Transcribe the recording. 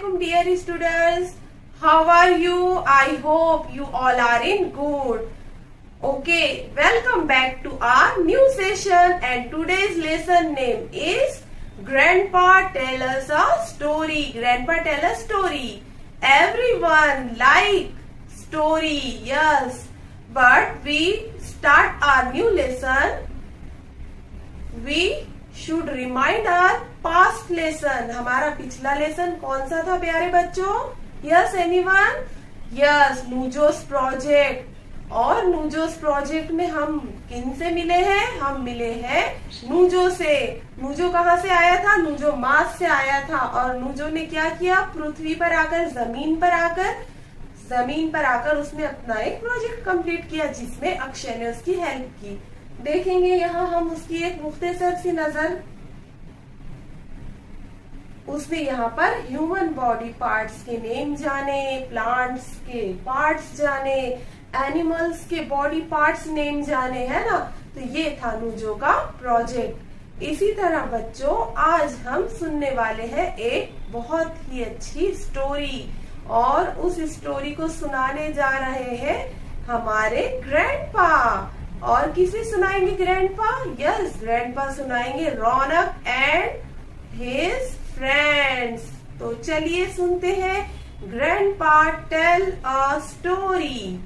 Assalamualaikum dear students. How are you? I hope you all are in good. Okay, welcome back to our new session and today's lesson name is Grandpa Tell Us a Story. Grandpa Tell a Story. Everyone like story, yes. But we start our new lesson. We should remind our past lesson. हमारा पिछला lesson कौन सा था प्यारे बच्चों? Yes, anyone? Yes, नूजोस project. और नूजोस प्रोजेक्ट में हम किन से मिले हैं? हम मिले हैं नूजो से. नूजो कहाँ से आया था? नूजो मार्स से आया था. और नूजो ने क्या किया? पृथ्वी पर आकर जमीन पर आकर उसने अपना एक प्रोजेक्ट कंप्लीट किया जिसमें अक्षय ने उसकी हेल्प की. देखेंगे यहाँ हम उसकी एक मुख्तसर सी नजर. उसने यहाँ पर ह्यूमन बॉडी पार्ट्स के नेम जाने, प्लांट्स के पार्ट्स जाने, एनिमल्स के बॉडी पार्ट्स नेम जाने, है ना. तो ये था नूजो का प्रोजेक्ट. इसी तरह बच्चों आज हम सुनने वाले हैं एक बहुत ही अच्छी स्टोरी और उस स्टोरी को सुनाने जा रहे हैं हमारे ग्रैंडपा. और किसे सुनाएंगे ग्रैंडपा? यस, ग्रैंडपा सुनाएंगे रौनक एंड हिज फ्रेंड्स. तो चलिए सुनते हैं ग्रैंडपा टेल अ स्टोरी.